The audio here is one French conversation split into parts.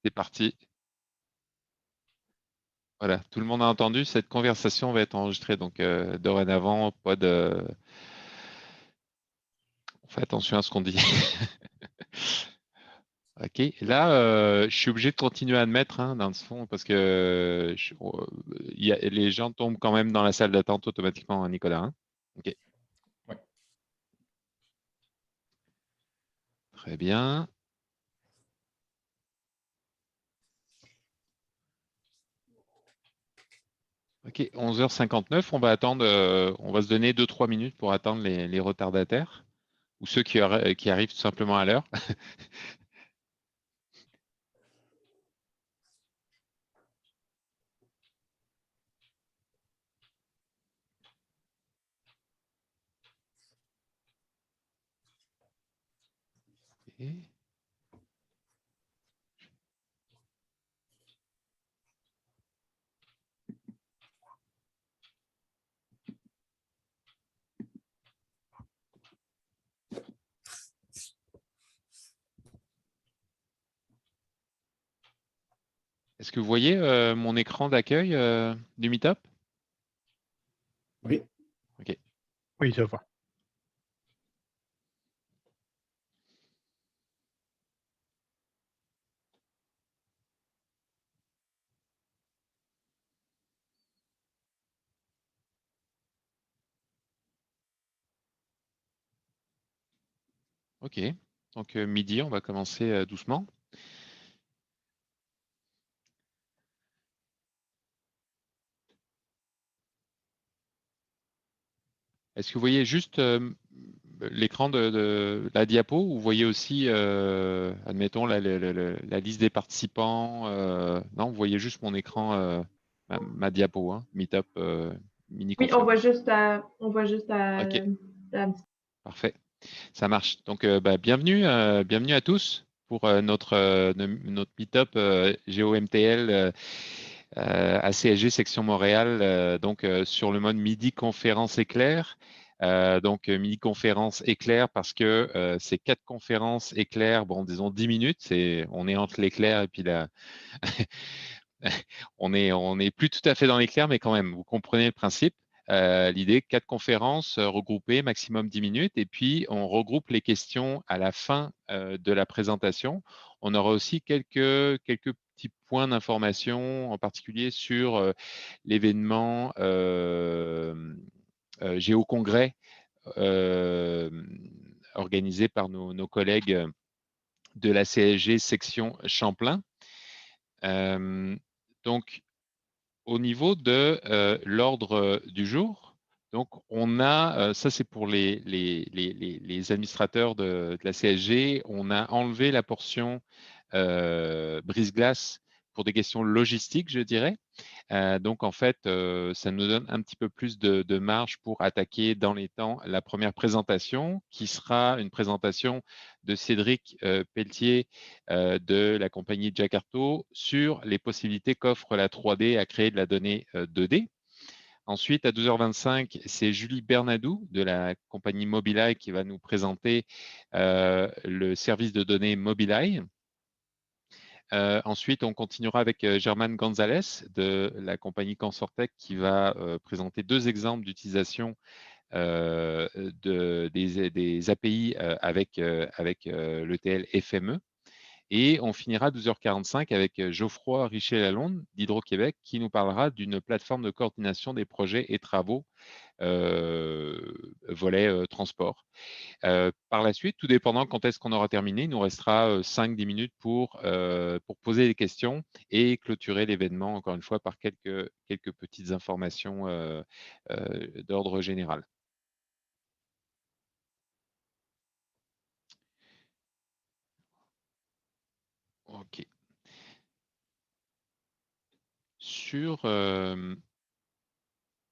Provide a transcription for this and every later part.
C'est parti. Voilà, tout le monde a entendu. Cette conversation va être enregistrée. Donc, dorénavant, pas de. On fait attention à ce qu'on dit. OK. Là, je suis obligé de continuer à admettre dans le fond parce que les gens tombent quand même dans la salle d'attente automatiquement, hein, Nicolas. Hein. OK. Ouais. Très bien. OK, 11h59, on va attendre, on va se donner 2-3 minutes pour attendre les retardataires ou ceux qui arrivent tout simplement à l'heure. Et- Est-ce que vous voyez mon écran d'accueil du Meetup? Oui. OK. Oui, je vois. OK. Donc, midi, on va commencer doucement. Est-ce que vous voyez juste l'écran de la diapo ou vous voyez aussi, admettons, la liste des participants non, vous voyez juste mon écran, ma diapo, hein, Meetup Oui, mini-conférence. on voit juste OK, parfait. Ça marche. Donc, bienvenue à tous pour notre Meetup GOMTL ACSG section Montréal, donc sur le mode midi conférence éclair. Donc mini conférence éclair parce que c'est 4 conférences éclair, bon disons 10 minutes, on est entre l'éclair et puis la on est plus tout à fait dans l'éclair, mais quand même, vous comprenez le principe. L'idée, 4 conférences regroupées, maximum 10 minutes, et puis on regroupe les questions à la fin de la présentation. On aura aussi quelques petits points d'information, en particulier sur l'événement Géocongrès organisé par nos collègues de la CSG section Champlain. Donc, au niveau de l'ordre du jour, donc on a, ça c'est pour les administrateurs de la CSG, on a enlevé la portion brise-glace pour des questions logistiques, je dirais. Donc en fait, ça nous donne un petit peu plus de marge pour attaquer dans les temps la première présentation, qui sera une présentation de Cédric Pelletier de la compagnie Jacarto sur les possibilités qu'offre la 3D à créer de la donnée 2D. Ensuite, à 12h25, c'est Julie Bernadou de la compagnie Mobileye qui va nous présenter le service de données Mobileye. Ensuite, on continuera avec German Gonzalez de la compagnie Consortec qui va présenter 2 exemples d'utilisation des API avec l'ETL FME. Et on finira à 12h45 avec Geoffroy Richer-Lalonde d'Hydro-Québec qui nous parlera d'une plateforme de coordination des projets et travaux volet transport. Par la suite, tout dépendant quand est-ce qu'on aura terminé, il nous restera 5-10 minutes pour poser des questions et clôturer l'événement, encore une fois, par quelques petites informations d'ordre général. OK. Sur,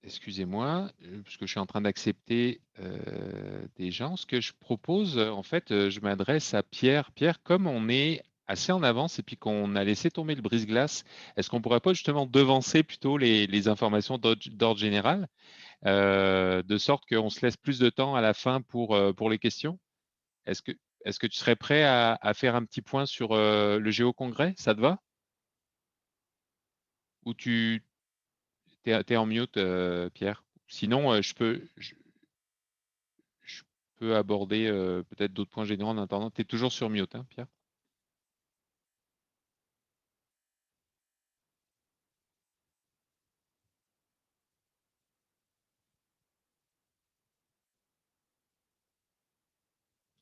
excusez-moi, parce que je suis en train d'accepter des gens. Ce que je propose, en fait, je m'adresse à Pierre. Pierre, comme on est assez en avance et puis qu'on a laissé tomber le brise-glace, est-ce qu'on ne pourrait pas justement devancer plutôt les informations d'ordre général, de sorte qu'on se laisse plus de temps à la fin pour les questions? Est-ce que tu serais prêt à faire un petit point sur le Géocongrès? Ça te va? ou tu es en mute, Pierre? Sinon, je peux aborder peut-être d'autres points généraux en attendant. Tu es toujours sur mute, hein, Pierre?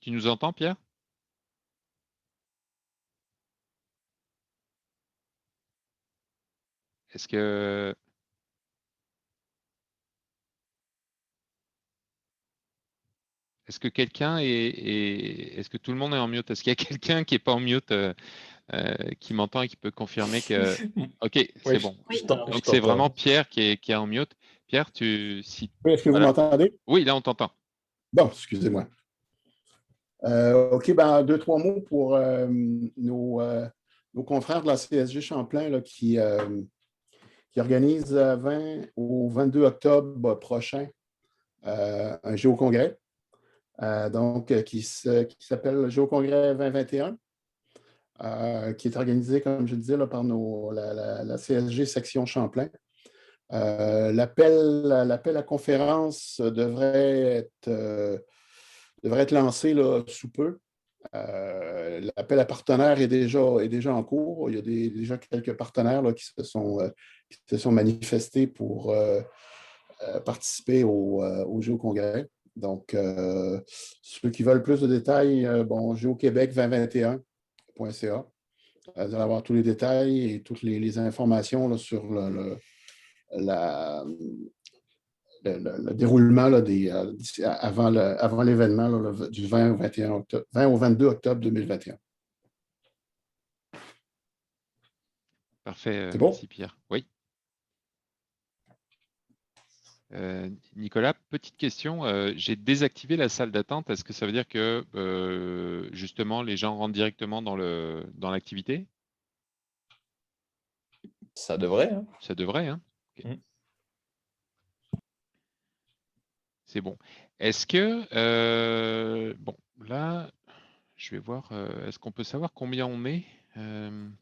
Tu nous entends, Pierre? Est-ce que quelqu'un est-ce que tout le monde est en mute? Est-ce qu'il y a quelqu'un qui n'est pas en mute, qui m'entend et qui peut confirmer que OK, c'est Oui, bon. Oui. je Donc c'est vraiment t'entends. Pierre qui est en mute. Pierre, si Oui, est-ce que vous voilà. m'entendez? Oui, là on t'entend. Bon, excusez-moi. OK, ben, 2, 3 mots pour nos confrères de la CSG Champlain là, qui organisent 20 au 22 octobre prochain un géocongrès, qui s'appelle le Géocongrès 2021, qui est organisé, comme je le disais, là, par la CSG Section Champlain. L'appel à conférence devrait être lancé là, sous peu. L'appel à partenaires est déjà en cours. Il y a déjà quelques partenaires là, qui se sont manifestés pour participer au Géocongrès. Donc, ceux qui veulent plus de détails, Géoquébec 2021.ca. Vous allez avoir tous les détails et toutes les informations là, sur le déroulement là, avant l'événement là, du 20 au 22 octobre 2021. Parfait, C'est bon? merci Pierre. Oui. Nicolas, petite question. J'ai désactivé la salle d'attente. Est-ce que ça veut dire que justement les gens rentrent directement dans l'activité? Ça devrait, hein? Ça devrait, hein? Ok. Mm. C'est bon. Est-ce que bon, là, je vais voir. Est-ce qu'on peut savoir combien on est? On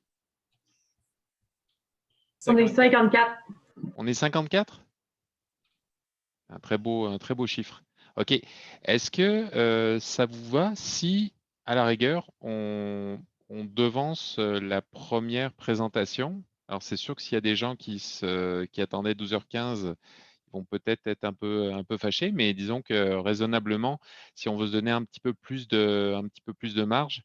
est 54. 54. On est 54? Un très beau chiffre. OK. Est-ce que ça vous va si, à la rigueur, on devance la première présentation? Alors, c'est sûr que s'il y a des gens qui attendaient 12h15, ils vont peut-être être un peu fâchés, mais disons que raisonnablement, si on veut se donner un petit peu plus de marge,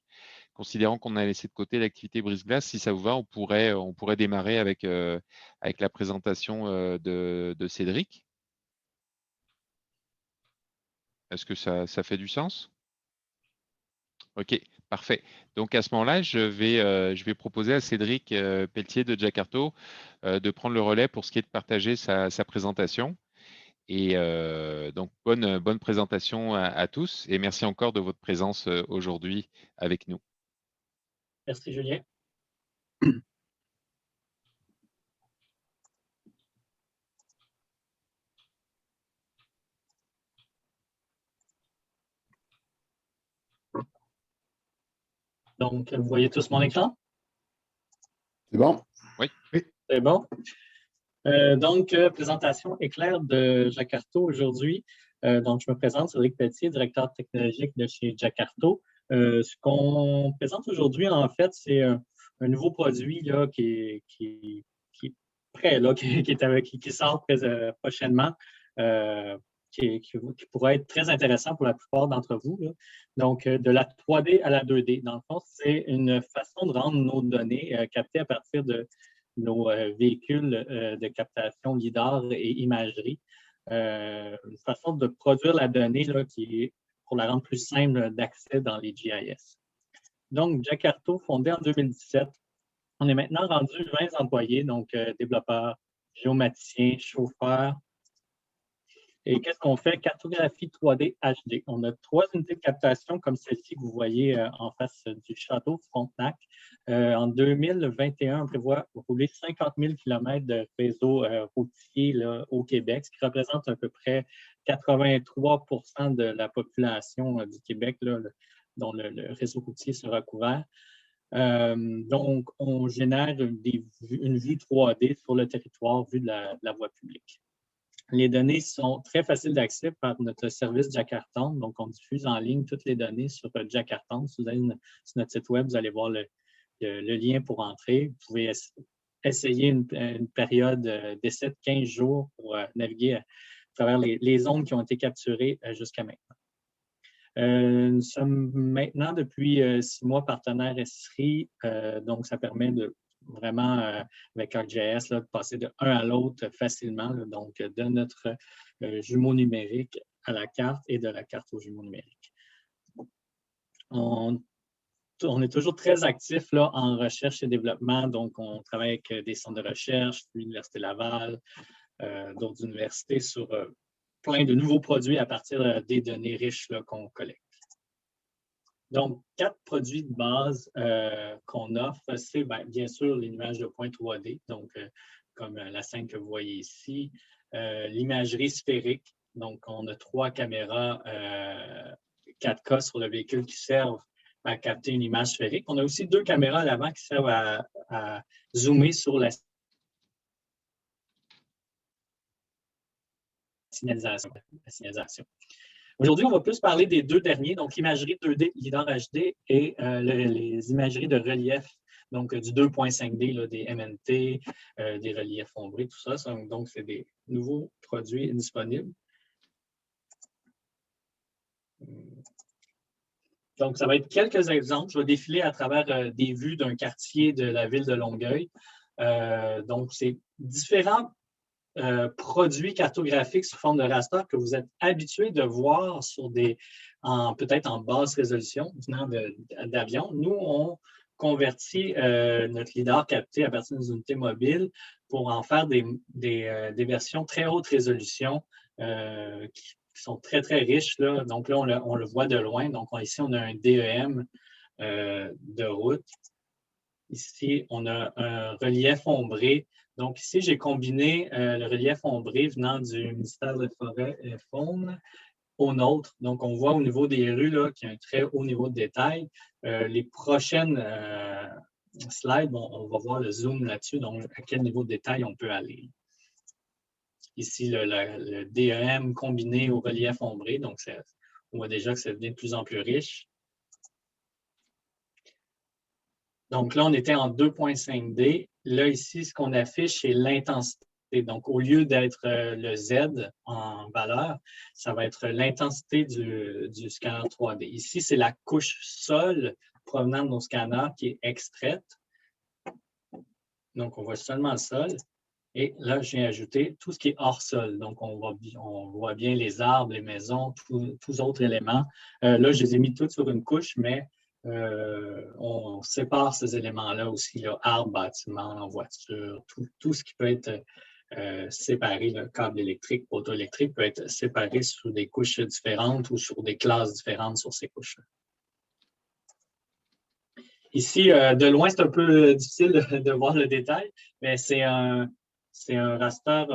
considérant qu'on a laissé de côté l'activité brise-glace, si ça vous va, on pourrait démarrer avec la présentation de Cédric. Est-ce que ça fait du sens? OK, parfait. Donc à ce moment-là, je vais proposer à Cédric Pelletier de Jacarto de prendre le relais pour ce qui est de partager sa présentation. Et donc bonne présentation à tous et merci encore de votre présence aujourd'hui avec nous. Merci, Julien. Donc, vous voyez tous mon écran? C'est bon? Oui. C'est bon. Donc, présentation éclair de Jacarto aujourd'hui. Donc, je me présente, Cédric Pelletier, directeur technologique de chez Jacarto. Ce qu'on présente aujourd'hui, en fait, c'est un nouveau produit là, qui est prêt, là, qui sort prochainement, qui pourrait être très intéressant pour la plupart d'entre vous, là. Donc, de la 3D à la 2D. Dans le fond, c'est une façon de rendre nos données captées à partir de nos véhicules de captation lidar et imagerie. Une façon de produire la donnée là, qui est pour la rendre plus simple d'accès dans les GIS. Donc, Jacarto, fondé en 2017, on est maintenant rendu 20 employés, donc développeurs, géomaticiens, chauffeurs. Et qu'est-ce qu'on fait? Cartographie 3D HD. On a 3 unités de captation comme celle-ci que vous voyez en face du château Frontenac. En 2021, on prévoit rouler 50 000 km de réseau routier là, au Québec, ce qui représente à peu près 83 % de la population du Québec là, dont le réseau routier sera couvert. Donc, on génère une vue 3D sur le territoire vu de la voie publique. Les données sont très faciles d'accès par notre service Jackarton. Donc, on diffuse en ligne toutes les données sur Jackarton. Si vous allez sur notre site web, vous allez voir le lien pour entrer. Vous pouvez essayer une période d'essai de 15 jours pour naviguer à travers les zones qui ont été capturées jusqu'à maintenant. Nous sommes maintenant, depuis 6 mois, partenaires Esri. Donc, ça permet de vraiment, avec ArcGIS, de passer de un à l'autre facilement. Donc, de notre jumeau numérique à la carte et de la carte au jumeau numérique. On est toujours très actif là, en recherche et développement. Donc, on travaille avec des centres de recherche, l'Université Laval, d'autres universités sur plein de nouveaux produits à partir des données riches qu'on collecte. Donc, 4 produits de base qu'on offre, c'est bien sûr les nuages de points 3D, donc comme la scène que vous voyez ici, l'imagerie sphérique. Donc, on a 3 caméras 4K sur le véhicule qui servent à capter une image sphérique. On a aussi 2 caméras à l'avant qui servent à zoomer sur la signalisation. Aujourd'hui, on va plus parler des 2 derniers, donc l'imagerie 2D, LIDAR HD et les imageries de relief, donc du 2.5D, là, des MNT, des reliefs ombrés, tout ça. Donc, c'est des nouveaux produits disponibles. Donc, ça va être quelques exemples. Je vais défiler à travers des vues d'un quartier de la ville de Longueuil. Donc, c'est différents produits cartographiques sous forme de raster que vous êtes habitués de voir sur peut-être en basse résolution venant d'avions. Nous, on convertit notre LIDAR capté à partir des unités mobiles pour en faire des versions très haute résolution qui sont très, très riches. Là. Donc là, on le voit de loin. Donc ici, on a un DEM de route. Ici, on a un relief ombré. Donc ici, j'ai combiné le relief ombré venant du ministère de Forêt et Faune au nôtre. Donc, on voit au niveau des rues qu'il y a un très haut niveau de détail. Les prochaines slides, on va voir le zoom là-dessus, donc à quel niveau de détail on peut aller. Ici, le DEM combiné au relief ombré. Donc, on voit déjà que ça devient de plus en plus riche. Donc là, on était en 2.5D. Là, ici, ce qu'on affiche, c'est l'intensité. Donc, au lieu d'être le Z en valeur, ça va être l'intensité du scanner 3D. Ici, c'est la couche sol provenant de nos scanners qui est extraite. Donc, on voit seulement le sol. Et là, je viens ajouter tout ce qui est hors sol. Donc, on voit bien les arbres, les maisons, tous autres éléments. Là, je les ai mis tous sur une couche, mais on sépare ces éléments-là aussi, là, arbres, bâtiments, voitures, tout ce qui peut être séparé, le câble électrique, poteau électrique peut être séparé sur des couches différentes ou sur des classes différentes sur ces couches-là. Ici, de loin, c'est un peu difficile de voir le détail, mais c'est un raster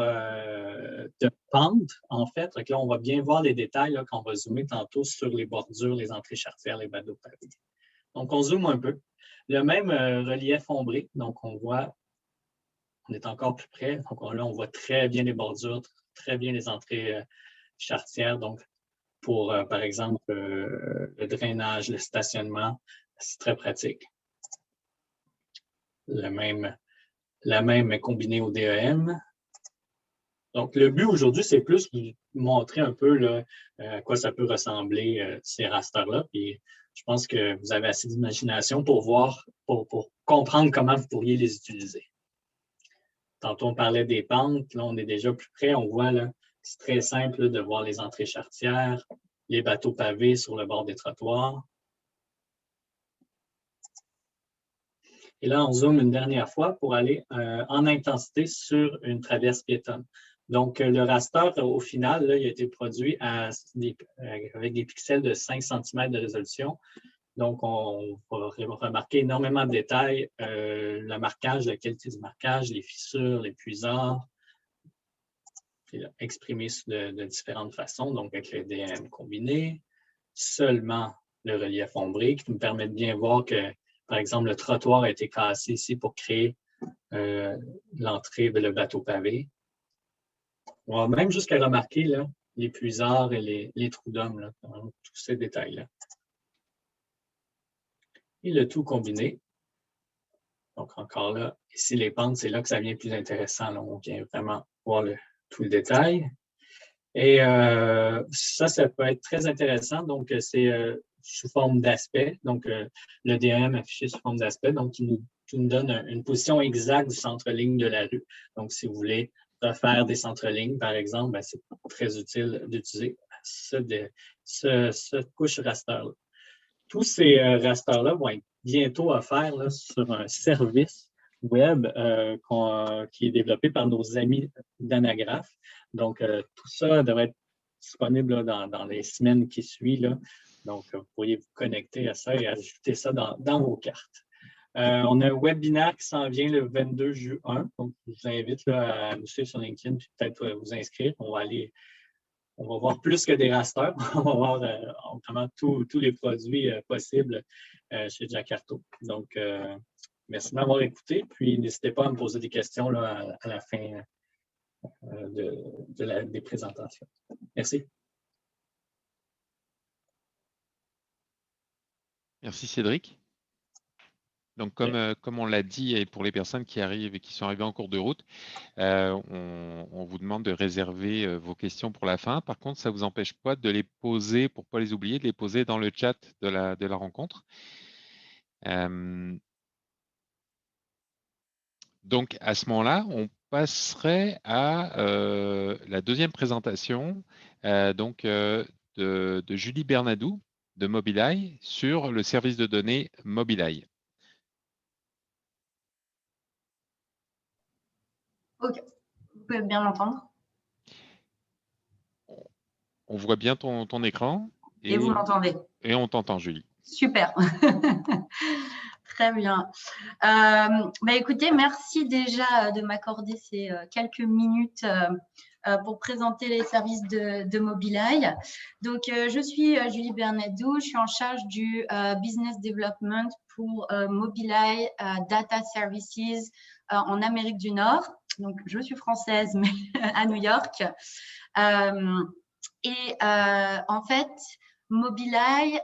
de pente, en fait. Donc là, on va bien voir les détails là, quand on va zoomer tantôt sur les bordures, les entrées charretières, les badauds pavés. Donc, on zoome un peu. Le même relief ombré, donc on est encore plus près. Donc là, on voit très bien les bordures, très bien les entrées charretières. Donc, pour, par exemple, le drainage, le stationnement, c'est très pratique. La même est combinée au DEM. Donc, le but aujourd'hui, c'est plus de montrer un peu là, à quoi ça peut ressembler, ces rasters-là. Puis, je pense que vous avez assez d'imagination pour voir, pour comprendre comment vous pourriez les utiliser. Tantôt, on parlait des pentes. Là, on est déjà plus près. On voit là, c'est très simple là, de voir les entrées charretières, les bateaux pavés sur le bord des trottoirs. Et là, on zoome une dernière fois pour aller en intensité sur une traverse piétonne. Donc, le raster, au final, là, il a été produit avec des pixels de 5 cm de résolution. Donc, on va remarquer énormément de détails, le marquage, la qualité du marquage, les fissures, les puisards, exprimés de différentes façons, donc avec le DEM combiné, seulement le relief ombré qui nous permet de bien voir que, par exemple, le trottoir a été cassé ici pour créer l'entrée vers le bateau pavé. On va même jusqu'à remarquer là, les puisards et les trous d'hommes, tous ces détails-là. Et le tout combiné. Donc, encore là, ici, les pentes, c'est là que ça devient plus intéressant. Là. On vient vraiment voir tout le détail. Et ça peut être très intéressant. Donc, c'est sous forme d'aspect. Donc, le DRM affiché sous forme d'aspect, donc qui nous donne une position exacte du centre-ligne de la rue. Donc, si vous voulez refaire des centres-lignes, par exemple, ben, c'est très utile d'utiliser cette couche raster-là. Tous ces rasters-là vont être bientôt offerts là, sur un service web qui est développé par nos amis d'Anagraph. Donc, tout ça devrait être disponible là, dans les semaines qui suivent. Là. Donc, vous pourriez vous connecter à ça et ajouter ça dans vos cartes. On a un webinaire qui s'en vient le 22 juin. Donc, je vous invite là, à nous suivre sur LinkedIn et peut-être vous inscrire. On va voir plus que des rasters. On va voir vraiment tous les produits possibles chez Jacarto. Donc, merci de m'avoir écouté. Puis, n'hésitez pas à me poser des questions là, à la fin des présentations. Merci. Merci Cédric. Donc, comme on l'a dit, et pour les personnes qui arrivent et qui sont arrivées en cours de route, on vous demande de réserver vos questions pour la fin. Par contre, ça ne vous empêche pas de les poser, pour ne pas les oublier, de les poser dans le chat de la rencontre. Donc, à ce moment-là, on passerait à la deuxième présentation de Julie Bernadou de Mobileye sur le service de données Mobileye. Ok, vous pouvez bien m'entendre. On voit bien ton écran. Et vous m'entendez. Et on t'entend, Julie. Super. Très bien. Écoutez, merci déjà de m'accorder ces quelques minutes pour présenter les services de Mobileye. Donc, je suis Julie Bernadou, je suis en charge du Business Development pour Mobileye Data Services en Amérique du Nord. Donc, je suis française, mais à New York. En fait, Mobileye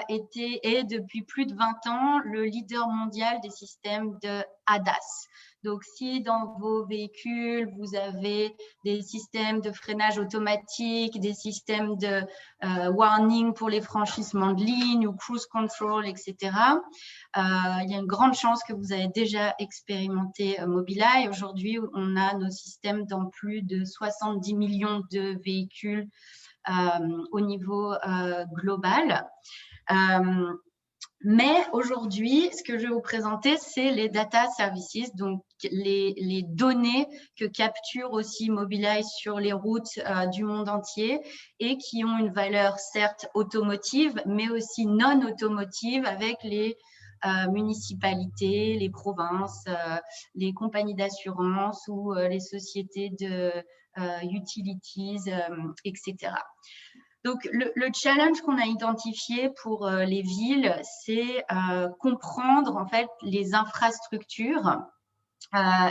est depuis plus de 20 ans le leader mondial des systèmes de ADAS. Donc, si dans vos véhicules, vous avez des systèmes de freinage automatique, des systèmes de warning pour les franchissements de ligne ou cruise control, etc., il y a une grande chance que vous avez déjà expérimenté Mobileye. Aujourd'hui, on a nos systèmes dans plus de 70 millions de véhicules au niveau global. Mais aujourd'hui, ce que je vais vous présenter, c'est les data services, donc les données que capture aussi Mobileye sur les routes du monde entier et qui ont une valeur certes automotive, mais aussi non automotive avec les municipalités, les provinces, les compagnies d'assurance ou les sociétés de utilities, etc. Donc, le challenge qu'on a identifié pour les villes, c'est comprendre en fait les infrastructures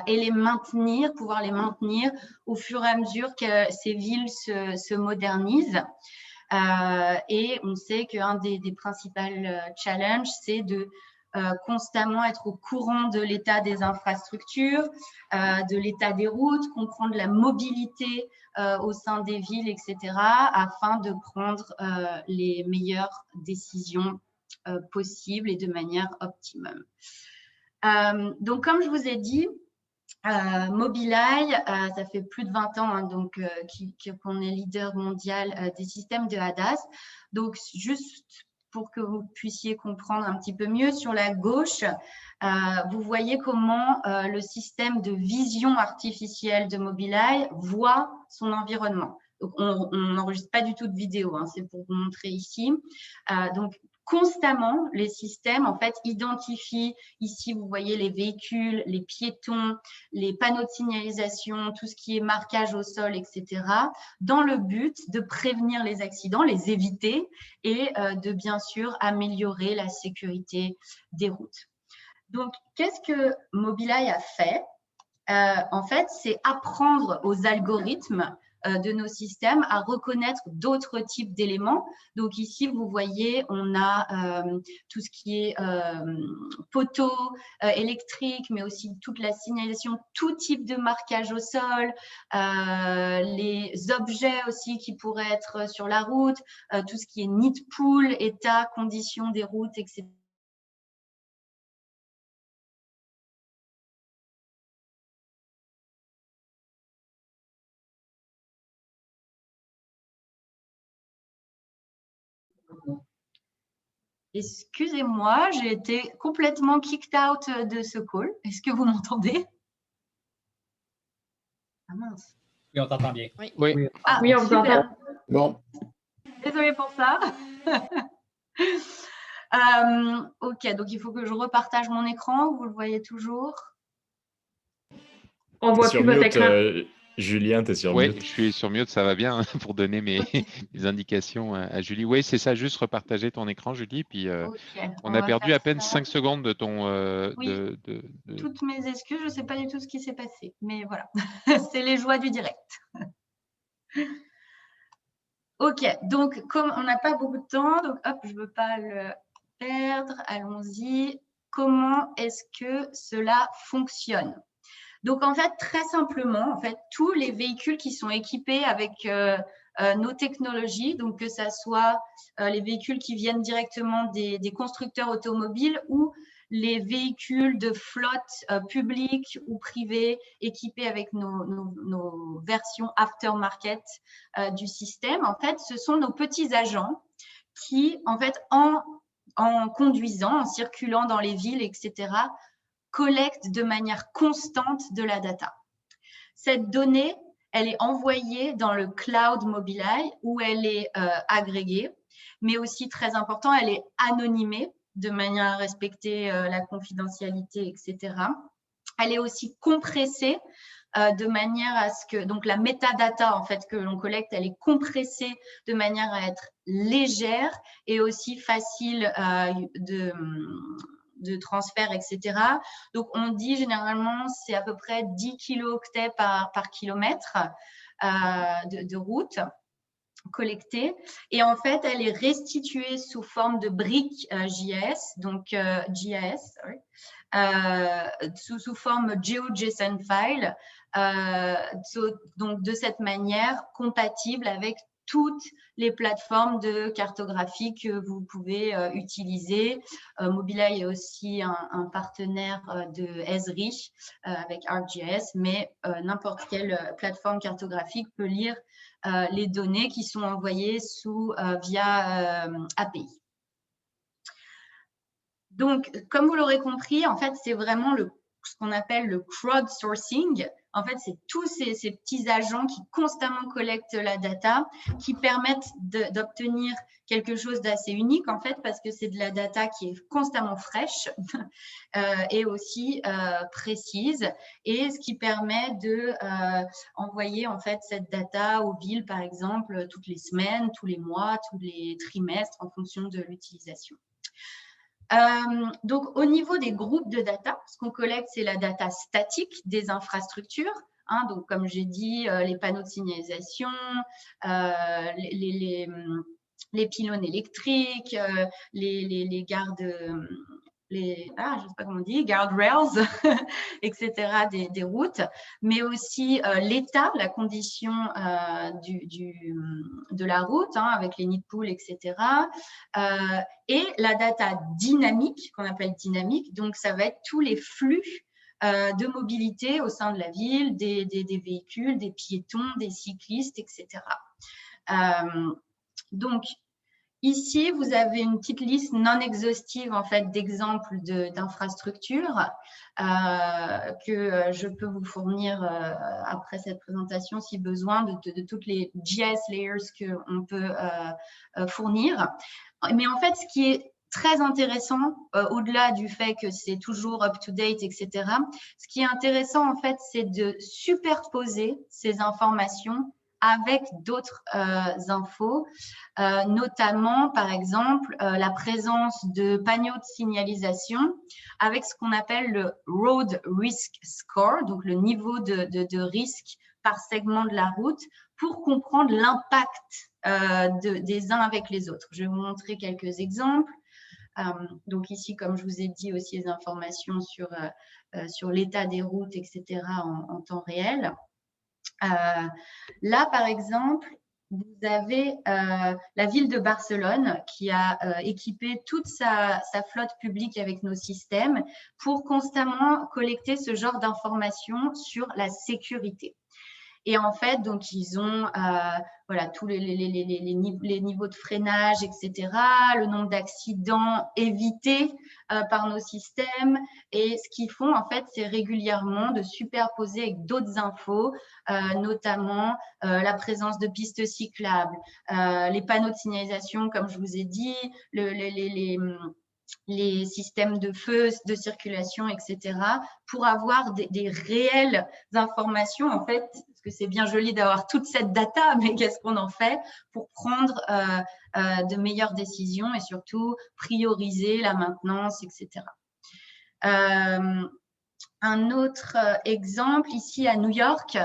et les maintenir, pouvoir les maintenir au fur et à mesure que ces villes se modernisent. Et on sait qu'un des principaux challenges, c'est de constamment être au courant de l'état des infrastructures, de l'état des routes, comprendre la mobilité au sein des villes, etc., afin de prendre les meilleures décisions possibles et de manière optimum. Donc, comme je vous ai dit, Mobileye, ça fait plus de 20 ans qu'on est leader mondial des systèmes de ADAS. Donc, juste pour que vous puissiez comprendre un petit peu mieux, sur la gauche, vous voyez comment le système de vision artificielle de Mobileye voit son environnement. Donc, on n'enregistre pas du tout de vidéo, hein, c'est pour vous montrer ici. Donc, constamment, les systèmes en fait identifient, ici vous voyez les véhicules, les piétons, les panneaux de signalisation, tout ce qui est marquage au sol, etc., dans le but de prévenir les accidents, les éviter et de bien sûr améliorer la sécurité des routes. Donc, qu'est-ce que Mobileye a fait? En fait, c'est apprendre aux algorithmes de nos systèmes à reconnaître d'autres types d'éléments. Donc ici, vous voyez, on a tout ce qui est poteaux électriques, mais aussi toute la signalisation, tout type de marquage au sol, les objets aussi qui pourraient être sur la route, tout ce qui est nid de poule, état, conditions des routes, etc. Excusez-moi, j'ai été complètement kicked out de ce call. Est-ce que vous m'entendez? Ah mince. Oui, on t'entend bien. Oui. Ah, Oui, on vous super. entend. Bon, Désolée pour ça. Ok, donc il faut que je repartage mon écran. Vous le voyez toujours? On voit Sur plus votre mute, écran. Julien, tu es sur Oui, mute. je suis sur mute, ça va bien pour donner mes indications à Julie. Oui, c'est ça, juste repartager ton écran, Julie. Puis Ok, on a va perdu faire à peine ça. 5 secondes de ton. Oui. Toutes mes excuses, je ne sais pas du tout ce qui s'est passé. Mais voilà, c'est les joies du direct. Ok, donc comme on n'a pas beaucoup de temps, donc hop, je ne veux pas le perdre, allons-y. Comment est-ce que cela fonctionne? Donc en fait, très simplement, en fait, tous les véhicules qui sont équipés avec nos technologies, donc que ça soit les véhicules qui viennent directement des constructeurs automobiles ou les véhicules de flotte publique ou privée équipés avec nos versions aftermarket du système. En fait, ce sont nos petits agents qui, en fait, en conduisant, en circulant dans les villes, etc., collectent de manière constante de la data. Cette donnée, elle est envoyée dans le cloud Mobileye où elle est agrégée, mais aussi très important, elle est anonymée de manière à respecter la confidentialité, etc. Elle est aussi compressée de manière à ce que, donc la métadata en fait que l'on collecte, elle est compressée de manière à être légère et aussi facile de transfert, etc. Donc, on dit généralement, c'est à peu près 10 kilo-octets par kilomètre de route collectée. Et en fait, elle est restituée sous forme de briques JS, donc GIS, sous forme GeoJSON file, donc de cette manière compatible avec toutes les plateformes de cartographie que vous pouvez utiliser. Mobileye est aussi un partenaire de Esri avec ArcGIS, mais n'importe quelle plateforme cartographique peut lire les données qui sont envoyées via API. Donc, comme vous l'aurez compris, en fait, c'est vraiment ce qu'on appelle le crowdsourcing. En fait, c'est tous ces petits agents qui constamment collectent la data, qui permettent d'obtenir quelque chose d'assez unique, en fait, parce que c'est de la data qui est constamment fraîche et aussi précise, et ce qui permet de envoyer, en fait, cette data aux villes, par exemple, toutes les semaines, tous les mois, tous les trimestres, en fonction de l'utilisation. Donc, au niveau des groupes de data, ce qu'on collecte, c'est la data statique des infrastructures. Donc, comme j'ai dit, les panneaux de signalisation, les pylônes électriques, les gardes, je ne sais pas comment on dit, guardrails, etc. des routes, mais aussi l'état, la condition de la route, avec les nids de poules, etc. Et la data dynamique, qu'on appelle dynamique, donc ça va être tous les flux de mobilité au sein de la ville, des véhicules, des piétons, des cyclistes, etc. Donc, ici, vous avez une petite liste non exhaustive en fait, d'exemples d'infrastructures que je peux vous fournir après cette présentation si besoin de toutes les GIS layers qu'on peut fournir. Mais en fait, ce qui est très intéressant, au-delà du fait que c'est toujours up-to-date, etc. Ce qui est intéressant, en fait, c'est de superposer ces informations avec d'autres infos, notamment, par exemple, la présence de panneaux de signalisation avec ce qu'on appelle le Road Risk Score, donc le niveau de risque par segment de la route, pour comprendre l'impact des uns avec les autres. Je vais vous montrer quelques exemples. Donc ici, comme je vous ai dit, aussi les informations sur l'état des routes, etc. en temps réel. Là, par exemple, vous avez la ville de Barcelone qui a équipé toute sa flotte publique avec nos systèmes pour constamment collecter ce genre d'informations sur la sécurité. Et en fait, donc, ils ont voilà, tous les niveaux de freinage, etc., le nombre d'accidents évités par nos systèmes. Et ce qu'ils font, en fait, c'est régulièrement de superposer avec d'autres infos, notamment la présence de pistes cyclables, les panneaux de signalisation, comme je vous ai dit, les systèmes de feu, de circulation, etc., pour avoir des réelles informations, en fait, parce que c'est bien joli d'avoir toute cette data, mais qu'est-ce qu'on en fait pour prendre de meilleures décisions et surtout prioriser la maintenance, etc. Un autre exemple ici à New York,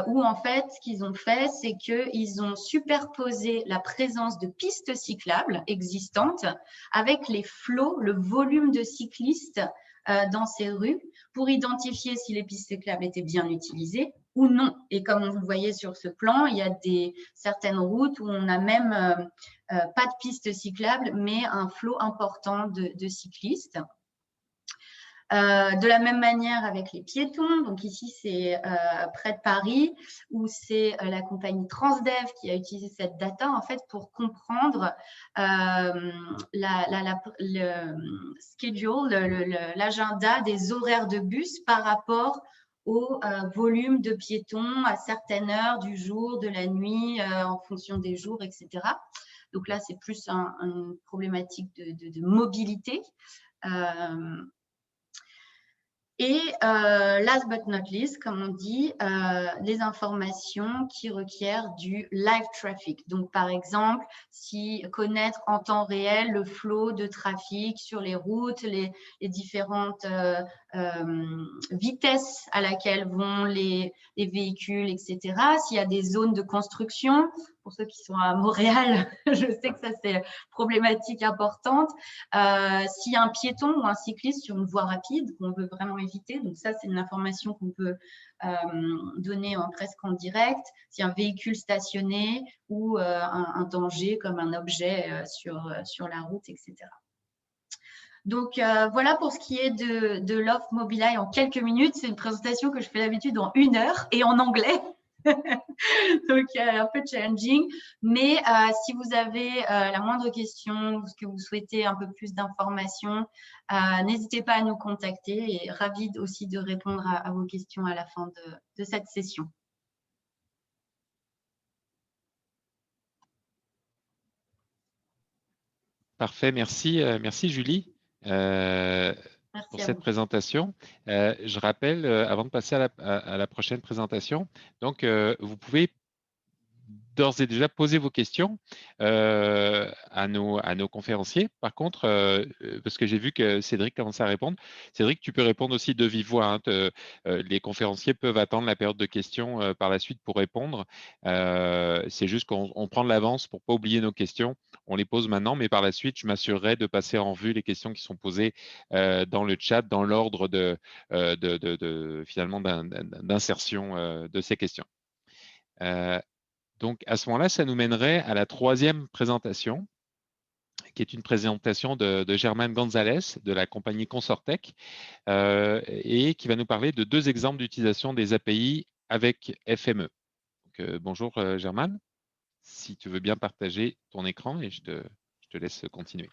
où en fait, ce qu'ils ont fait, c'est qu'ils ont superposé la présence de pistes cyclables existantes avec les flots, le volume de cyclistes dans ces rues pour identifier si les pistes cyclables étaient bien utilisées ou non. Et comme vous le voyez sur ce plan, il y a certaines routes où on n'a même pas de pistes cyclables, mais un flot important de cyclistes. De la même manière avec les piétons, donc ici c'est près de Paris, où c'est la compagnie Transdev qui a utilisé cette data en fait pour comprendre le schedule, l'agenda des horaires de bus par rapport au volume de piétons à certaines heures du jour, de la nuit, en fonction des jours, etc. Donc là, c'est plus une problématique de mobilité. Et last but not least, comme on dit, les informations qui requièrent du live traffic. Donc, par exemple, connaître en temps réel le flot de trafic sur les routes, les différentes vitesses à laquelle vont les véhicules, etc. S'il y a des zones de construction, pour ceux qui sont à Montréal, je sais que ça c'est une problématique importante. S'il y a un piéton ou un cycliste sur une voie rapide qu'on veut vraiment éviter, donc ça c'est une information qu'on peut donner presque en direct. S'il y a un véhicule stationné ou un danger comme un objet sur la route, etc. Donc, voilà pour ce qui est de l'offre Mobileye en quelques minutes. C'est une présentation que je fais d'habitude en 1 heure et en anglais. Donc, un peu challenging. Mais si vous avez la moindre question ou que vous souhaitez un peu plus d'informations, n'hésitez pas à nous contacter et ravi aussi de répondre à vos questions à la fin de cette session. Parfait, merci, merci Julie. Pour cette présentation. Je rappelle, avant de passer à la prochaine présentation, donc vous pouvez d'ores et déjà poser vos questions à nos conférenciers. Par contre, parce que j'ai vu que Cédric commençait à répondre, Cédric, tu peux répondre aussi de vive voix. Hein, les conférenciers peuvent attendre la période de questions par la suite pour répondre. C'est juste qu'on prend de l'avance pour ne pas oublier nos questions. On les pose maintenant, mais par la suite, je m'assurerai de passer en revue les questions qui sont posées dans le chat, dans l'ordre finalement d'insertion de ces questions. Donc, à ce moment-là, ça nous mènerait à la troisième présentation, qui est une présentation de Germán González de la compagnie Consortec et qui va nous parler de 2 exemples d'utilisation des API avec FME. Donc, bonjour Germán, si tu veux bien partager ton écran et je te laisse continuer.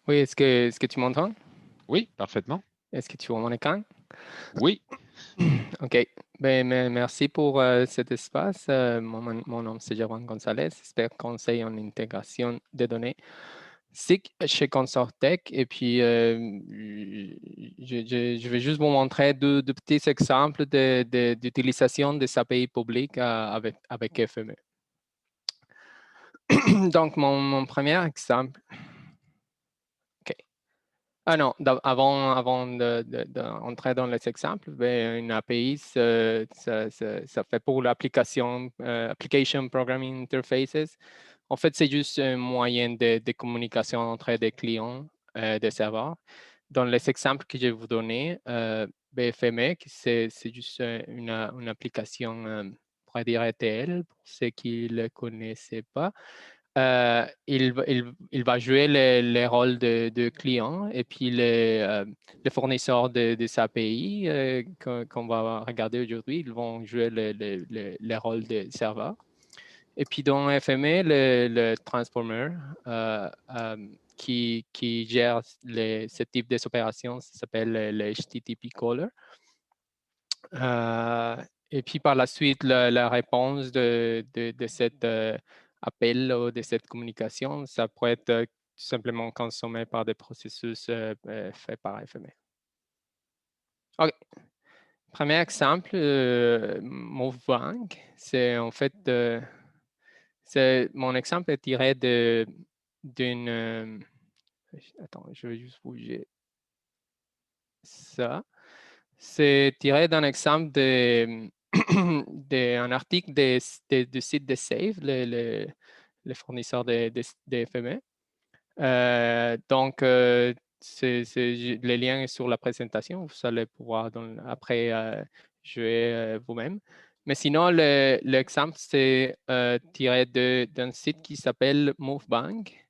Oui, est-ce que tu m'entends? Oui, parfaitement. Est-ce que tu vois mon écran? Oui. OK. Ben, merci pour cet espace. Mon nom, c'est Germán González, expert conseil en intégration de données. SIG chez Consortec. Et puis, je vais juste vous montrer deux petits exemples d'utilisation des API publics avec FME. Donc, mon premier exemple. OK. Ah non, avant d'entrer dans les exemples, une API, ça fait pour l'application Application Programming Interfaces. En fait, c'est juste un moyen de communication entre des clients, des serveurs. Dans les exemples que je vais vous donner, BFME, c'est juste une application, on pourrait dire ETL, pour ceux qui ne le connaissaient pas. Il va jouer les rôles de client et puis les fournisseurs des API qu'on va regarder aujourd'hui, ils vont jouer les rôles de serveur. Et puis dans FME, le transformer qui gère ce type d'opérations, ça s'appelle le HTTP caller. Et puis par la suite, la réponse de cet appel ou de cette communication, ça pourrait être tout simplement consommé par des processus faits par FME. OK. Premier exemple, MoveBank, c'est en fait, mon exemple est tiré d'une, attends, je vais juste bouger ça. C'est tiré d'un exemple d'un article du site de Save, le fournisseur de FME. Donc, le lien est sur la présentation. Vous allez pouvoir après jouer vous-même. Mais sinon, l'exemple, c'est tiré d'un site qui s'appelle MoveBank.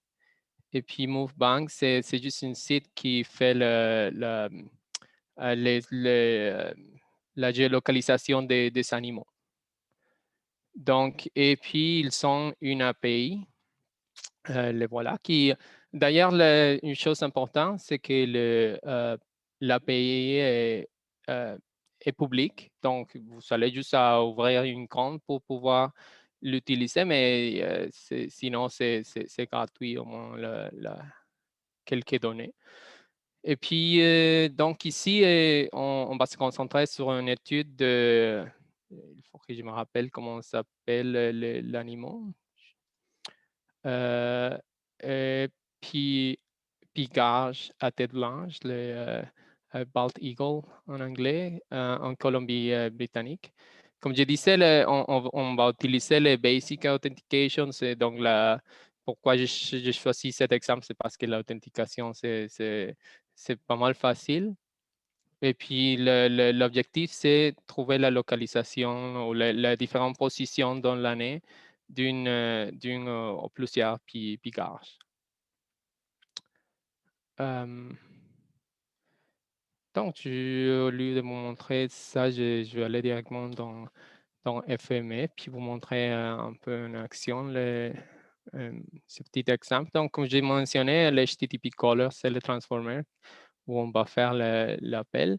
Et puis, MoveBank, c'est juste un site qui fait la géolocalisation des animaux. Donc, et puis, ils sont une API. Les voilà. D'ailleurs, une chose importante, c'est que l'API est publique. Donc, vous allez juste à ouvrir une compte pour pouvoir l'utiliser, mais sinon, c'est gratuit, au moins quelques données. Et puis, donc ici, on va se concentrer sur une étude il faut que je me rappelle comment s'appelle l'animal. Et puis, Pigage à tête blanche, le Bald Eagle en anglais, en Colombie-Britannique. Comme je disais, on va utiliser les Basic Authentication. C'est donc pourquoi j'ai choisi cet exemple, c'est parce que l'authentication, c'est pas mal facile. Et puis, l'objectif, c'est trouver la localisation ou les différentes positions dans l'année d'une ou plusieurs pigages. Donc, au lieu de vous montrer ça, je vais aller directement dans FME, puis vous montrer un peu en action ce petit exemple. Donc, comme j'ai mentionné, le HTTP caller, c'est le transformer où on va faire l'appel.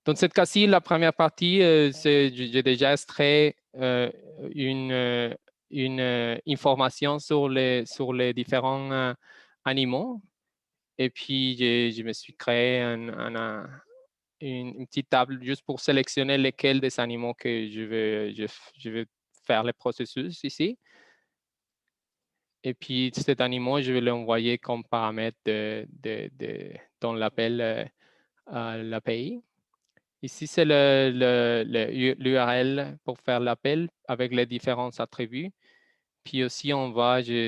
Dans cette cas-ci, la première partie, j'ai déjà extrait une information sur les différents animaux. Et puis, je me suis créé une petite table juste pour sélectionner lesquels des animaux que je vais faire le processus ici. Et puis, cet animal, je vais l'envoyer comme paramètre dans l'appel à l'API. Ici, c'est l'URL pour faire l'appel avec les différents attributs. Puis aussi,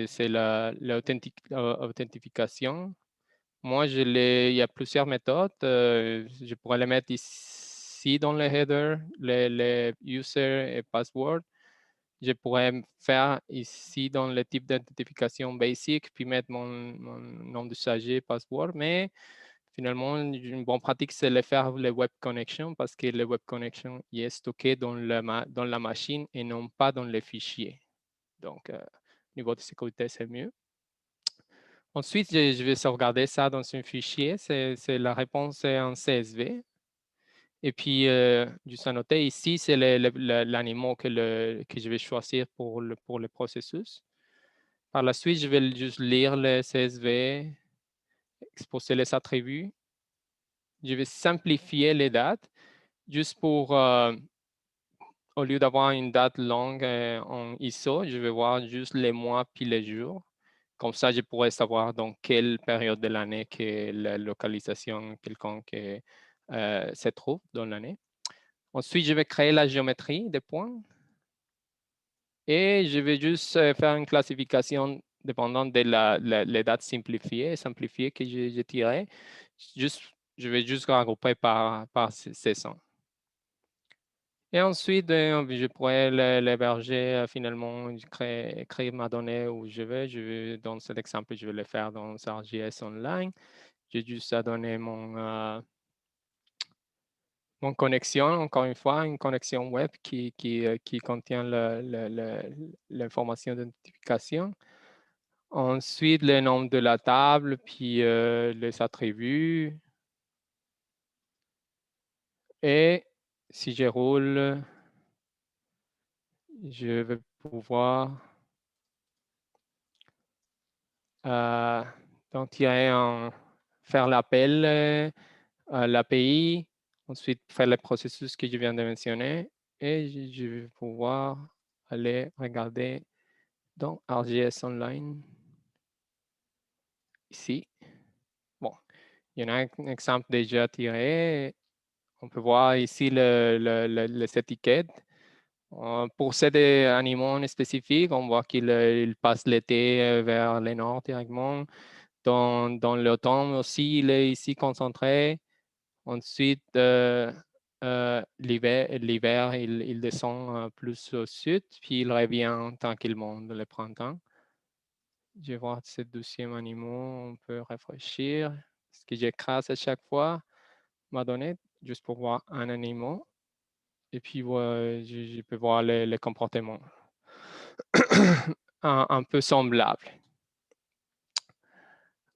c'est l'authentification. Moi, il y a plusieurs méthodes. Je pourrais les mettre ici dans le header, les user et password. Je pourrais faire ici dans le type d'identification basic, puis mettre mon nom d'usager, password, mais finalement, une bonne pratique, c'est de faire les web connections parce que le web connection est stocké dans la machine et non pas dans les fichiers. Donc, au niveau de sécurité, c'est mieux. Ensuite, je vais sauvegarder ça dans un fichier. La réponse est en CSV. Et puis, juste à noter, ici, c'est l'animal que je vais choisir pour le processus. Par la suite, je vais juste lire le CSV exposer les attributs. Je vais simplifier les dates juste pour, au lieu d'avoir une date longue en ISO, je vais voir juste les mois puis les jours. Comme ça, je pourrais savoir dans quelle période de l'année que la localisation quelconque se trouve dans l'année. Ensuite, je vais créer la géométrie des points. Et je vais juste faire une classification dépendant de les dates simplifiées que j'ai tirées. Je vais juste regrouper par saison. Et ensuite, je pourrais l'héberger finalement, créer ma donnée où je veux. Dans cet exemple, je vais le faire dans ArcGIS Online. J'ai juste à donner mon connexion, encore une fois, une connexion web qui contient l'information d'identification. Ensuite, le nom de la table, puis les attributs. Et si je roule, je vais pouvoir faire l'appel à l'API, ensuite faire le processus que je viens de mentionner et je vais pouvoir aller regarder dans ArcGIS Online ici. Bon, il y en a un exemple déjà tiré. On peut voir ici les étiquettes. Pour cet animaux spécifique, on voit qu'il passe l'été vers le nord directement. Dans l'automne aussi, il est ici concentré. Ensuite, l'hiver, il descend plus au sud, puis il revient tranquillement le printemps. Je vais voir ce deuxième animal, on peut réfléchir. Ce que j'écrase à chaque fois, m'a donné, juste pour voir un animal. Et puis, je peux voir les comportements un peu semblables.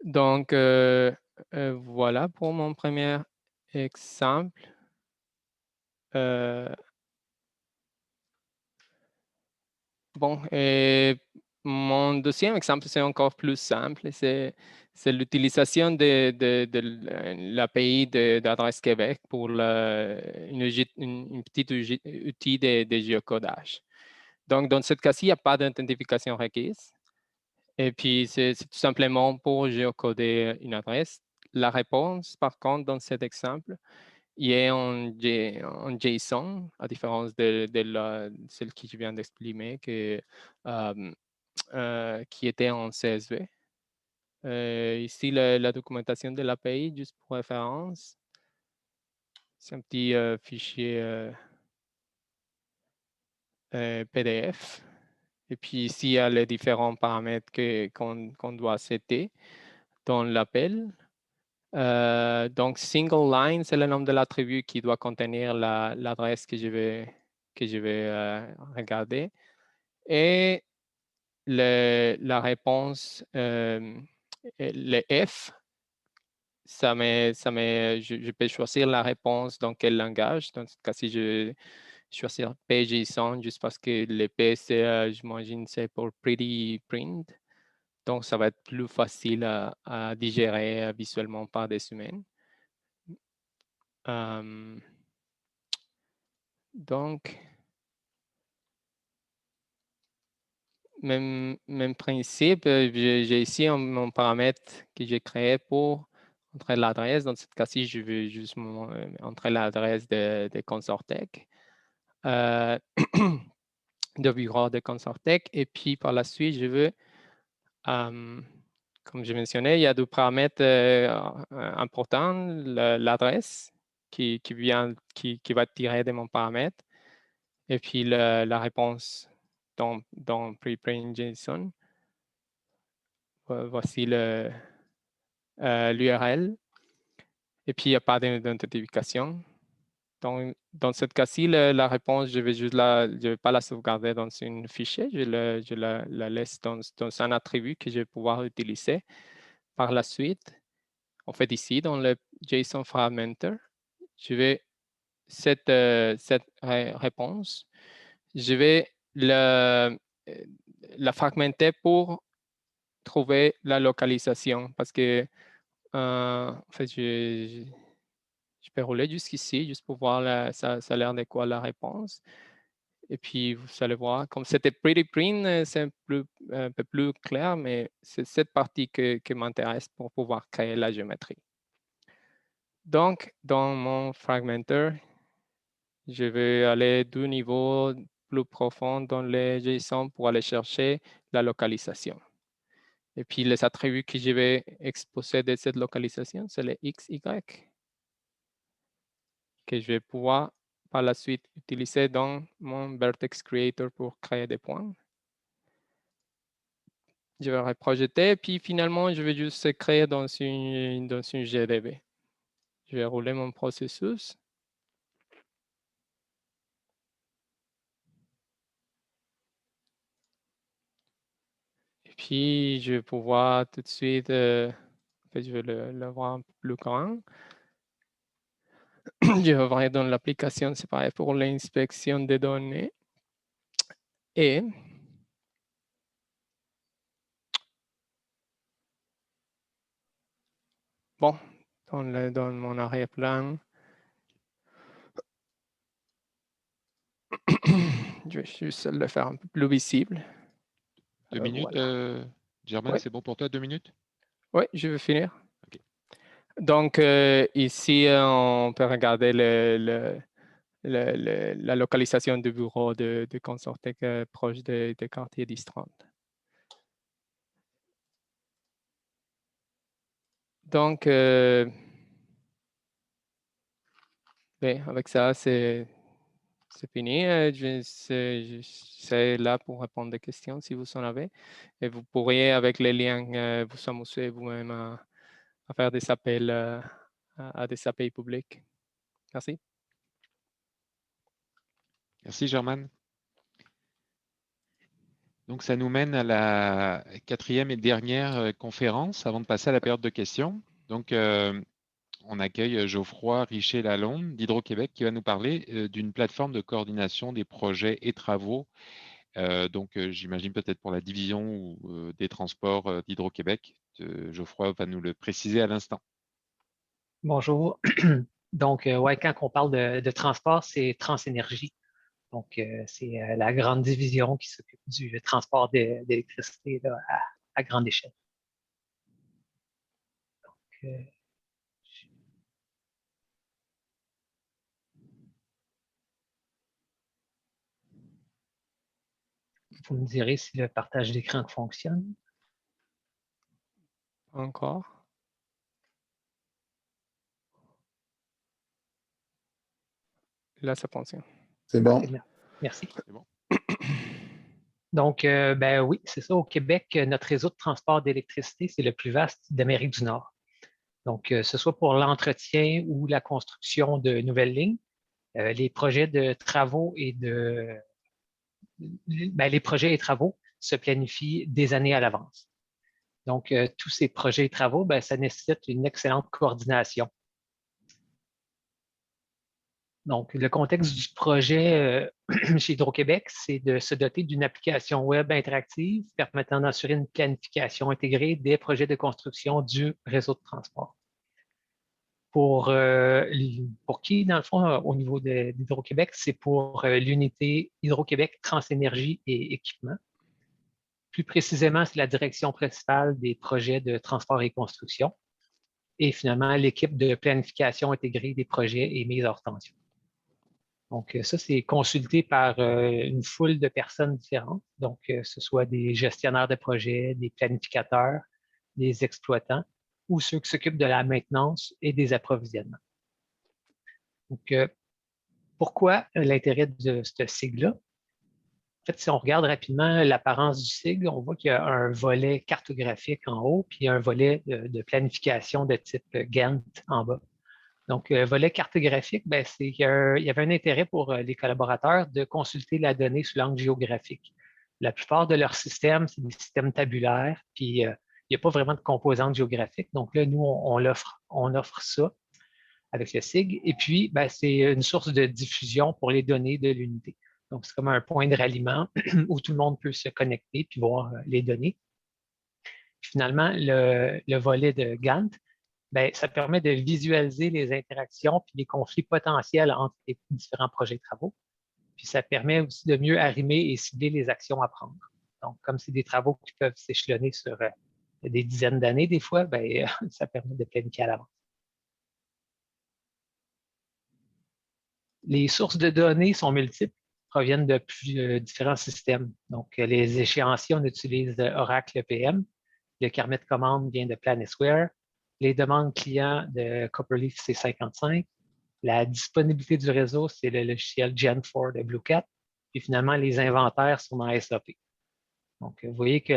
Donc, voilà pour mon premier exemple. Bon, et mon deuxième exemple, c'est encore plus simple. C'est l'utilisation de l'API d'Adresse Québec pour une petite outil de géocodage. Donc, dans ce cas-ci, il n'y a pas d'authentification requise. Et puis, c'est tout simplement pour géocoder une adresse. La réponse, par contre, dans cet exemple, il est en JSON, à différence de celle que je viens d'exprimer, qui était en CSV. Ici, la documentation de l'API, juste pour référence, c'est un petit fichier PDF. Et puis ici, il y a les différents paramètres qu'on doit setter dans l'appel. Donc, single line, c'est le nom de l'attribut qui doit contenir l'adresse que je vais regarder. Et la réponse, le F, je peux choisir la réponse dans quel langage. Dans ce cas-ci, je vais choisir PJSON juste parce que le P, j'imagine, c'est pour Pretty Print. Donc, ça va être plus facile à digérer visuellement par des humains. Donc, même principe, j'ai ici mon paramètre que j'ai créé pour entrer l'adresse. Dans ce cas-ci, je veux juste entrer l'adresse de Consortec, de bureau de Consortec. Et puis, par la suite, je veux, comme je mentionnais, il y a deux paramètres importants. L'adresse qui va tirer de mon paramètre. Et puis, la réponse dans preprint JSON. Voici l'URL. Et puis, il n'y a pas d'identification. Dans ce cas-ci, la réponse, je ne vais pas la sauvegarder dans un fichier. Je la laisse dans un attribut que je vais pouvoir utiliser par la suite. En fait, ici, dans le JSON fragmenter, je vais cette réponse, je vais la fragmenter pour trouver la localisation parce que En fait, je peux rouler jusqu'ici, juste pour voir ça a l'air de quoi la réponse. Et puis, vous allez voir, comme c'était pretty print, c'est un peu plus clair, mais c'est cette partie qui m'intéresse pour pouvoir créer la géométrie. Donc, dans mon fragmentor, je vais aller du niveau plus profond dans les JSON pour aller chercher la localisation. Et puis, les attributs que je vais exposer de cette localisation, c'est les X, Y, que je vais pouvoir par la suite utiliser dans mon Vertex Creator pour créer des points. Je vais reprojeter, puis finalement, je vais juste créer dans une GDB. Je vais rouler mon processus. Et puis, je vais pouvoir tout de suite, en fait, je vais le voir un peu plus grand. Je vais voir dans l'application, c'est pareil pour l'inspection des données. Et bon, dans mon arrière-plan, je vais juste le faire un peu plus visible. 2 minutes, Voilà. Germaine, Ouais. c'est bon pour toi, 2 minutes? Oui, je vais finir. OK. Donc, ici, on peut regarder la localisation du bureau de Consortec proche des quartiers d'Istrand. Donc, avec ça, c'est fini. Je suis là pour répondre des questions si vous en avez. Et vous pourriez, avec les liens, vous amuser vous-même à faire des appels à des API publics. Merci. Merci, Germaine. Donc, ça nous mène à la 4e et dernière conférence avant de passer à la période de questions. Donc, on accueille Geoffroy Richer-Lalonde d'Hydro-Québec qui va nous parler d'une plateforme de coordination des projets et travaux. Donc, j'imagine peut-être pour la division des transports d'Hydro-Québec. Geoffroy va nous le préciser à l'instant. Bonjour. Donc, ouais, quand on parle de transport, c'est TransÉnergie. Donc, c'est la grande division qui s'occupe du transport d'électricité à grande échelle. Donc, vous me direz si le partage d'écran fonctionne. Encore. Là, ça fonctionne. C'est bon. Merci. C'est bon. Donc, ben oui, c'est ça. Au Québec, notre réseau de transport d'électricité, c'est le plus vaste d'Amérique du Nord. Donc, que ce soit pour l'entretien ou la construction de nouvelles lignes, les projets de travaux les projets et travaux se planifient des années à l'avance. Donc, tous ces projets et travaux, ça nécessite une excellente coordination. Donc, le contexte du projet chez Hydro-Québec, c'est de se doter d'une application web interactive permettant d'assurer une planification intégrée des projets de construction du réseau de transport. Pour qui, dans le fond, au niveau d'Hydro-Québec, c'est pour l'unité Hydro-Québec TransÉnergie et équipement. Plus précisément, c'est la direction principale des projets de transport et construction. Et finalement, l'équipe de planification intégrée des projets et mise hors tension. Donc, ça, c'est consulté par une foule de personnes différentes. Donc, que ce soit des gestionnaires de projets, des planificateurs, des exploitants ou ceux qui s'occupent de la maintenance et des approvisionnements. Donc, pourquoi l'intérêt de ce sigle-là? En fait, si on regarde rapidement l'apparence du sigle, on voit qu'il y a un volet cartographique en haut, puis un volet de planification de type Gantt en bas. Donc, volet cartographique, il y avait un intérêt pour les collaborateurs de consulter la donnée sous l'angle géographique. La plupart de leurs systèmes, c'est des systèmes tabulaires, puis il n'y a pas vraiment de composante géographique. Donc là, nous, on offre ça avec le SIG. Et puis, c'est une source de diffusion pour les données de l'unité. Donc, c'est comme un point de ralliement où tout le monde peut se connecter puis voir les données. Finalement, le volet de Gantt, ben, ça permet de visualiser les interactions puis les conflits potentiels entre les différents projets de travaux. Puis ça permet aussi de mieux arrimer et cibler les actions à prendre. Donc, comme c'est des travaux qui peuvent s'échelonner sur des dizaines d'années des fois, ben, ça permet de planifier à l'avance. Les sources de données sont multiples, proviennent de différents systèmes. Donc, les échéanciers, on utilise Oracle EPM. Le carnet de commandes vient de Planisware. Les demandes clients de Copperleaf C55. La disponibilité du réseau, c'est le logiciel Gen4 de BlueCat. Puis finalement, les inventaires sont dans SAP. Donc, vous voyez que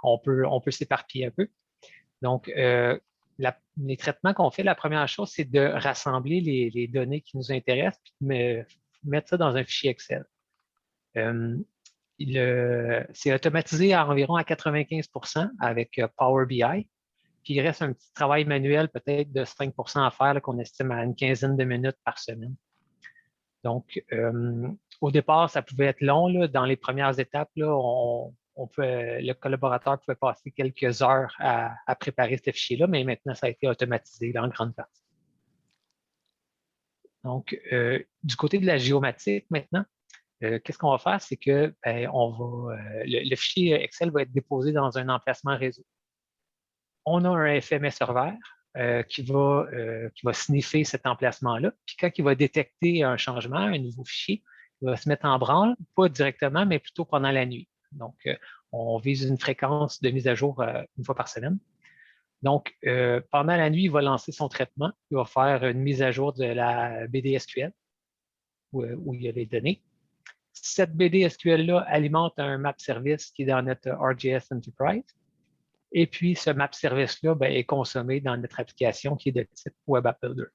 on peut s'éparpiller un peu. Donc, les traitements qu'on fait, la première chose, c'est de rassembler les données qui nous intéressent puis de mettre ça dans un fichier Excel. C'est automatisé à environ à 95% avec Power BI. Puis il reste un petit travail manuel peut-être de 5% à faire qu'on estime à une quinzaine de minutes par semaine. Donc, au départ, ça pouvait être long. Là. Dans les premières étapes, là, le collaborateur pouvait passer quelques heures à préparer ce fichier-là, mais maintenant, ça a été automatisé là, en grande partie. Donc, du côté de la géomatique maintenant, qu'est-ce qu'on va faire? C'est que le fichier Excel va être déposé dans un emplacement réseau. On a un FMS serveur qui va sniffer cet emplacement-là. Puis quand il va détecter un changement, un nouveau fichier, il va se mettre en branle, pas directement, mais plutôt pendant la nuit. Donc, on vise une fréquence de mise à jour une fois par semaine. Donc, pendant la nuit, il va lancer son traitement. Il va faire une mise à jour de la BD SQL où il y a les données. Cette BD SQL-là alimente un map service qui est dans notre RGS Enterprise. Et puis, ce map service-là est consommé dans notre application qui est de type Web App Builder.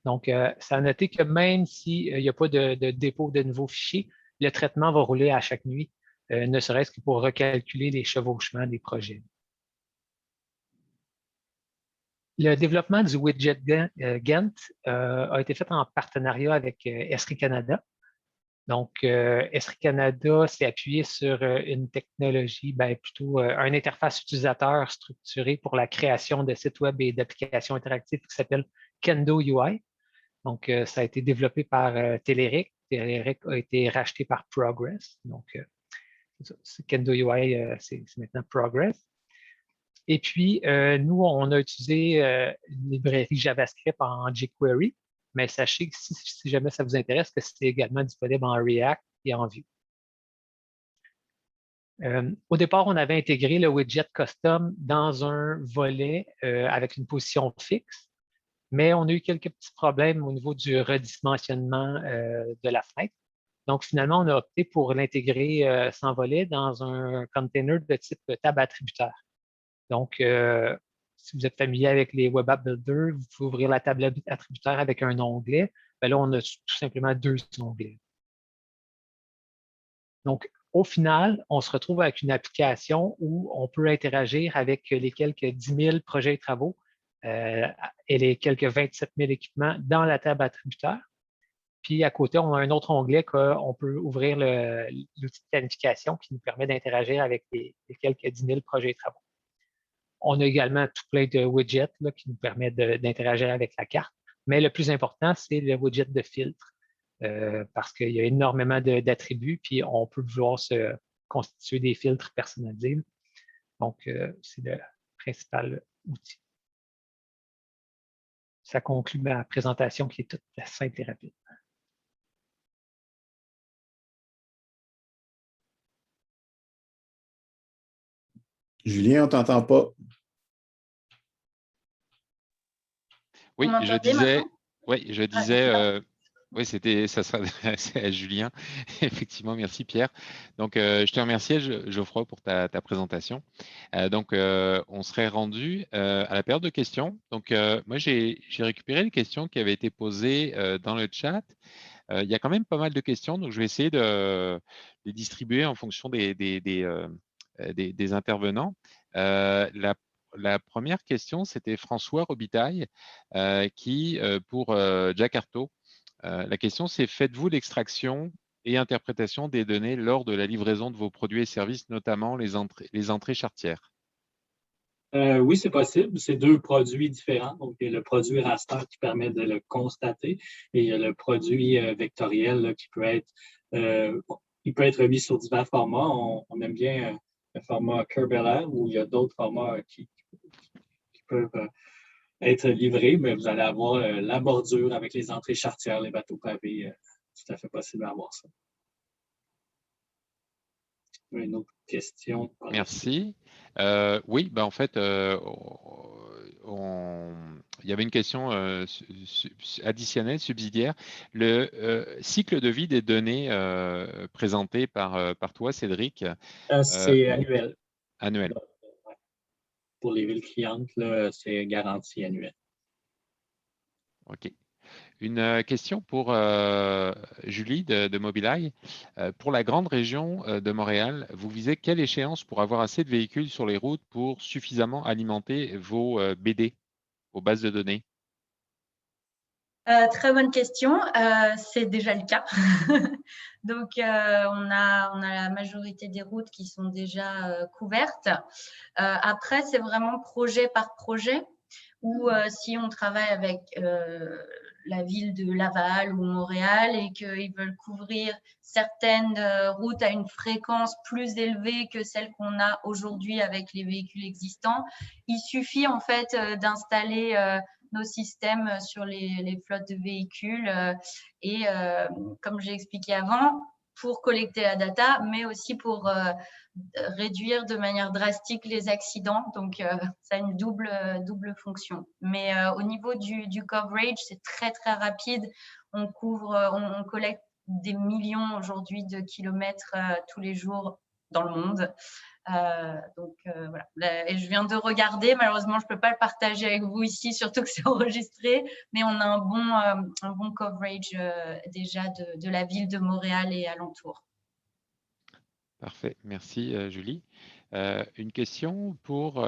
Donc, ça a noté que même s'il n'y a pas de dépôt de nouveaux fichiers, le traitement va rouler à chaque nuit, ne serait-ce que pour recalculer les chevauchements des projets. Le développement du widget Gantt a été fait en partenariat avec Esri Canada. Donc, Esri Canada s'est appuyé sur une technologie, plutôt une interface utilisateur structurée pour la création de sites web et d'applications interactives qui s'appelle Kendo UI. Donc, ça a été développé par Telerik. Telerik a été racheté par Progress. Donc, Kendo UI, c'est maintenant Progress. Et puis, nous, on a utilisé une librairie JavaScript en jQuery. Mais sachez que si jamais ça vous intéresse, que c'est également disponible en React et en Vue. Au départ, on avait intégré le widget custom dans un volet avec une position fixe, mais on a eu quelques petits problèmes au niveau du redimensionnement de la fenêtre. Donc, finalement, on a opté pour l'intégrer sans volet dans un container de type table attributeur. Donc, si vous êtes familier avec les Web App Builder, vous pouvez ouvrir la table attributeur avec un onglet. Là, on a tout simplement deux onglets. Donc, au final, on se retrouve avec une application où on peut interagir avec les quelques 10 000 projets et travaux et les quelques 27 000 équipements dans la table attributeur. Puis, à côté, on a un autre onglet qu'on peut ouvrir l'outil de planification qui nous permet d'interagir avec les quelques 10 000 projets et travaux. On a également tout plein de widgets là, qui nous permettent d'interagir avec la carte. Mais le plus important, c'est le widget de filtre parce qu'il y a énormément d'attributs, puis on peut vouloir se constituer des filtres personnalisés. Donc, c'est le principal outil. Ça conclut ma présentation qui est toute simple et rapide. Julien, on ne t'entend pas. Oui, je disais, oui, ça s'adressait à Julien. Effectivement, merci Pierre. Donc, je te remercie Geoffroy pour ta présentation. On serait rendu à la période de questions. Donc, moi, j'ai récupéré les questions qui avaient été posées dans le chat. Il y a quand même pas mal de questions, donc je vais essayer de les distribuer en fonction des intervenants. La première question, c'était François Robitaille qui, pour Jakarto, la question c'est: faites-vous l'extraction et interprétation des données lors de la livraison de vos produits et services, notamment les entrées chartières? Oui, c'est possible. C'est deux produits différents. Donc, il y a le produit raster qui permet de le constater et il y a le produit vectoriel là, qui peut être, il peut être mis sur divers formats. On aime bien le format Curbellaire où il y a d'autres formats qui peuvent être livrés, mais vous allez avoir la bordure avec les entrées charretières, les bateaux pavés. Tout à fait possible d'avoir ça. Une autre question. Merci. Oui, en fait, il y avait une question additionnelle, subsidiaire. Le cycle de vie des données présenté par toi, Cédric. C'est annuel. Annuel. Pour les villes clientes, c'est garantie annuelle. OK. Une question pour Julie de Mobileye. Pour la grande région de Montréal, vous visez quelle échéance pour avoir assez de véhicules sur les routes pour suffisamment alimenter vos BD, vos bases de données? Très bonne question. C'est déjà le cas. Donc, on a la majorité des routes qui sont déjà couvertes. Après, c'est vraiment projet par projet. Ou si on travaille avec la ville de Laval ou Montréal et qu'ils veulent couvrir certaines routes à une fréquence plus élevée que celle qu'on a aujourd'hui avec les véhicules existants, il suffit en fait d'installer nos systèmes sur les flottes de véhicules et comme j'ai expliqué avant, pour collecter la data, mais aussi pour réduire de manière drastique les accidents. Donc, ça a une double fonction. Mais au niveau du coverage, c'est très, très rapide. On collecte des millions aujourd'hui de kilomètres tous les jours dans le monde. Voilà. Et je viens de regarder. Malheureusement, je ne peux pas le partager avec vous ici, surtout que c'est enregistré. Mais on a un bon coverage déjà de la ville de Montréal et alentour. Parfait, merci Julie. Une question pour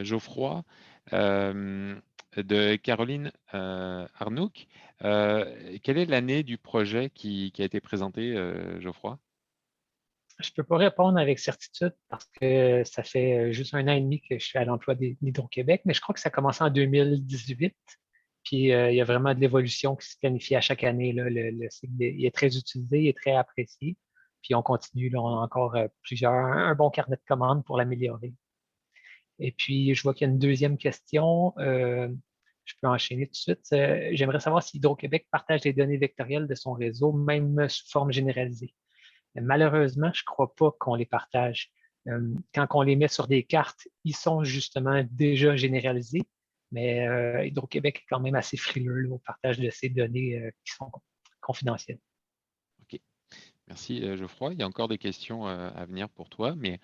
Geoffroy de Caroline Arnouk. Quelle est l'année du projet qui a été présenté, Geoffroy? Je ne peux pas répondre avec certitude parce que ça fait juste 1 an et demi que je suis à l'emploi d'Hydro-Québec, mais je crois que ça a commencé en 2018. Puis il y a vraiment de l'évolution qui se planifie à chaque année. Là. Le cycle il est très utilisé, il est très apprécié. Puis on continue, là, on a encore un bon carnet de commandes pour l'améliorer. Et puis, je vois qu'il y a une deuxième question. Je peux enchaîner tout de suite. J'aimerais savoir si Hydro-Québec partage les données vectorielles de son réseau, même sous forme généralisée. Malheureusement, je ne crois pas qu'on les partage. Quand on les met sur des cartes, ils sont justement déjà généralisés, mais Hydro-Québec est quand même assez frileux là, au partage de ces données qui sont confidentielles. OK. Merci Geoffroy. Il y a encore des questions à venir pour toi, mais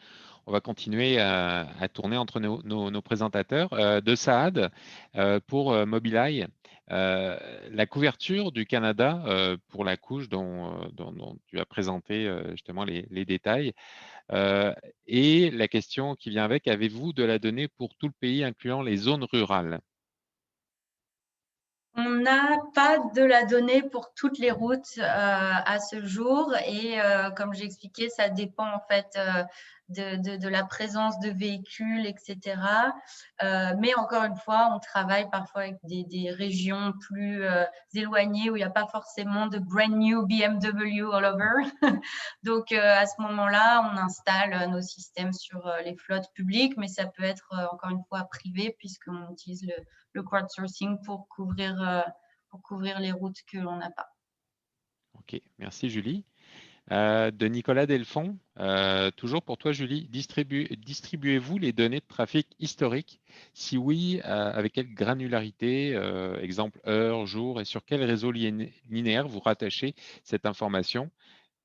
on va continuer à tourner entre nos présentateurs. De Saad, pour Mobileye, la couverture du Canada pour la couche dont tu as présenté justement les détails, et la question qui vient avec, avez-vous de la donnée pour tout le pays, incluant les zones rurales? On n'a pas de la donnée pour toutes les routes à ce jour et comme j'ai expliqué, ça dépend en fait de la présence de véhicules, etc. Mais encore une fois, on travaille parfois avec des régions plus éloignées où il n'y a pas forcément de brand new BMW all over. Donc, à ce moment-là, on installe nos systèmes sur les flottes publiques, mais ça peut être encore une fois privé puisqu'on utilise le crowdsourcing pour couvrir les routes que l'on n'a pas. OK, merci Julie. De Nicolas Delfond, toujours pour toi Julie, distribuez-vous les données de trafic historiques? Si oui, avec quelle granularité, exemple heure, jour, et sur quel réseau linéaire vous rattachez cette information?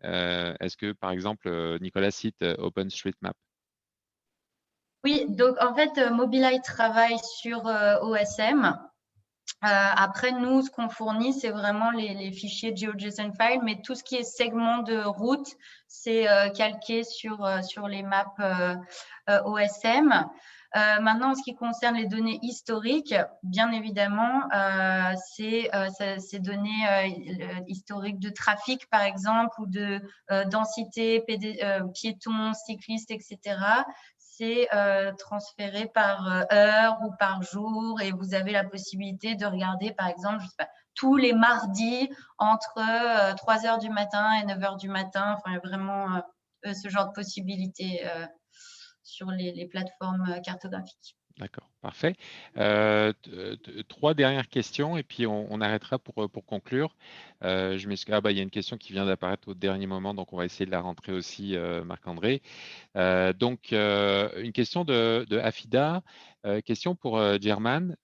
Est-ce que par exemple Nicolas cite OpenStreetMap? Oui, donc en fait, Mobileye travaille sur OSM. Après, nous, ce qu'on fournit, c'est vraiment les fichiers GeoJSON file, mais tout ce qui est segment de route, c'est calqué sur les maps OSM. Maintenant, en ce qui concerne les données historiques, bien évidemment, c'est ces données historiques de trafic, par exemple, ou de densité piétons, cyclistes, etc. c'est transféré par heure ou par jour et vous avez la possibilité de regarder, par exemple, je sais pas, tous les mardis entre 3 heures du matin et 9 heures du matin. Enfin, il y a vraiment ce genre de possibilités sur les plateformes cartographiques. D'accord, parfait. 3 dernières questions et puis on arrêtera pour conclure. Je m'excuse. Ah bah, il y a une question qui vient d'apparaître au dernier moment, donc on va essayer de la rentrer aussi, Marc-André. Donc, une question de Afida, question pour German.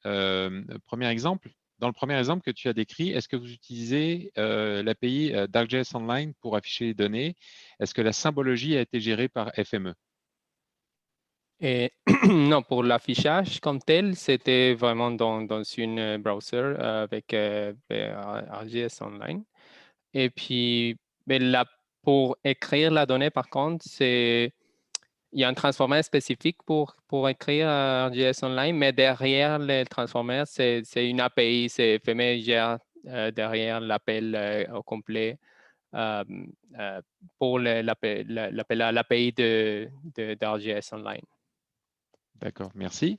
Premier exemple. Dans le premier exemple que tu as décrit, est-ce que vous utilisez l'API d'ArcGIS Online pour afficher les données? Est-ce que la symbologie a été gérée par FME? Et non, pour l'affichage comme tel, c'était vraiment dans une browser avec ArcGIS Online. Et puis, mais là, pour écrire la donnée, par contre, il y a un transformer spécifique pour écrire ArcGIS Online, mais derrière le transformer, c'est une API, c'est FME gère derrière l'appel au complet pour l'appel à l'API d'ArcGIS Online. D'accord, merci.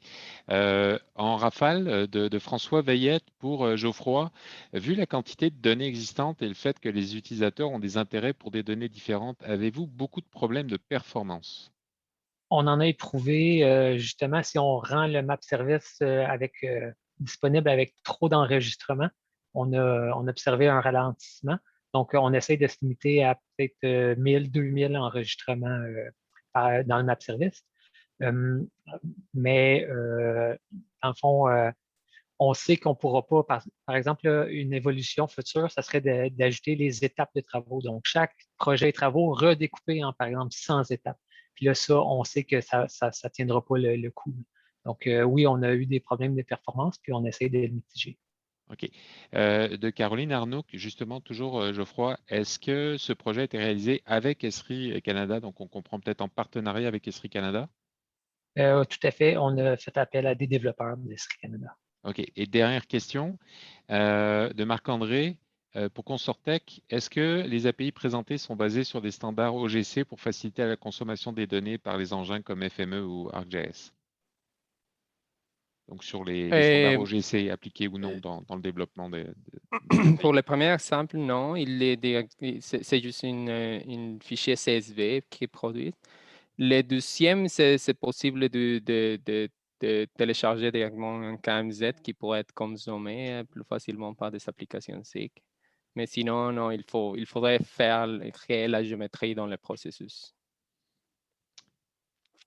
En rafale de François Veillette pour Geoffroy, vu la quantité de données existantes et le fait que les utilisateurs ont des intérêts pour des données différentes, avez-vous beaucoup de problèmes de performance? On en a éprouvé justement si on rend le map service disponible avec trop d'enregistrements, on a observé un ralentissement. Donc, on essaie de se limiter à peut-être 1000, 2000 enregistrements dans le map service. Mais dans le fond, on sait qu'on ne pourra pas, par exemple, là, une évolution future, ça serait d'ajouter les étapes de travaux. Donc, chaque projet de travaux redécoupé en, par exemple, 100 étapes. Puis là, ça, on sait que ça ne tiendra pas le coup. Donc, oui, on a eu des problèmes de performance, puis on essaie de les mitiger. OK. De Caroline Arnaud, justement, toujours Geoffroy, est-ce que ce projet a été réalisé avec Esri Canada? Donc, on comprend peut-être en partenariat avec Esri Canada? Tout à fait. On a fait appel à des développeurs d'Esri Canada. OK. Et dernière question de Marc-André. Pour Consortec, est-ce que les API présentées sont basées sur des standards OGC pour faciliter la consommation des données par les engins comme FME ou ArcGIS? Donc, sur les standards OGC appliqués ou non dans le développement des Pour le premier exemple, non. C'est juste une fichier CSV qui est produit. Le deuxième, c'est possible de télécharger directement un KMZ qui pourrait être consommé plus facilement par des applications SIG. Mais sinon, non, il faudrait créer la géométrie dans le processus.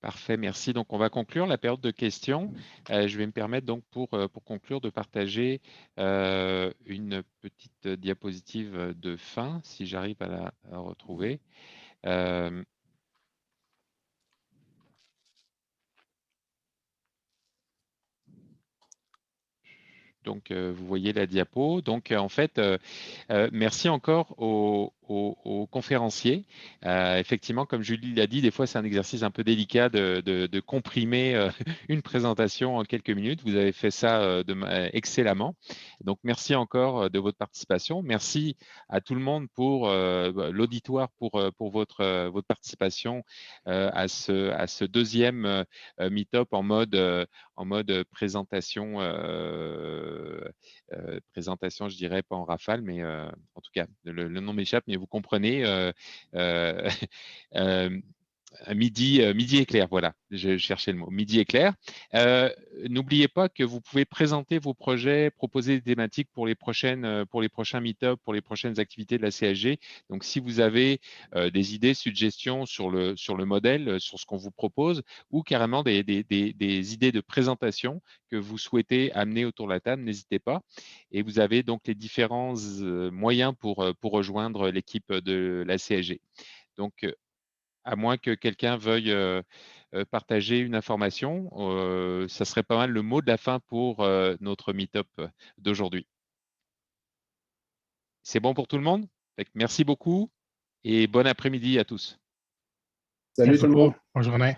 Parfait, merci. Donc, on va conclure la période de questions. Je vais me permettre donc pour conclure de partager une petite diapositive de fin, si j'arrive à la retrouver. Donc, vous voyez la diapo. Donc, en fait, merci encore aux conférenciers. Effectivement, comme Julie l'a dit, des fois, c'est un exercice un peu délicat de comprimer une présentation en quelques minutes. Vous avez fait ça excellemment. Donc, merci encore de votre participation. Merci à tout le monde pour l'auditoire pour votre participation à ce deuxième meet-up en mode présentation, je dirais pas en rafale, mais en tout cas, le nom m'échappe, mais vous comprenez. Midi éclair, voilà, je cherchais le mot, midi éclair. N'oubliez pas que vous pouvez présenter vos projets, proposer des thématiques pour les prochains meet-up, pour les prochaines activités de la CSG. Donc, si vous avez des idées, suggestions sur le modèle, sur ce qu'on vous propose, ou carrément des idées de présentation que vous souhaitez amener autour de la table, n'hésitez pas. Et vous avez donc les différents moyens pour rejoindre l'équipe de la CSG. Donc, à moins que quelqu'un veuille partager une information, ça serait pas mal le mot de la fin pour notre meet-up d'aujourd'hui. C'est bon pour tout le monde? Merci beaucoup et bon après-midi à tous. Salut tout le monde. Bonne journée.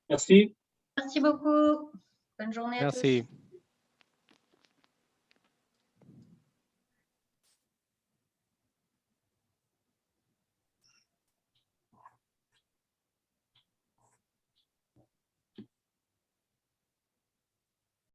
Merci. Merci beaucoup. Bonne journée à tous. Merci.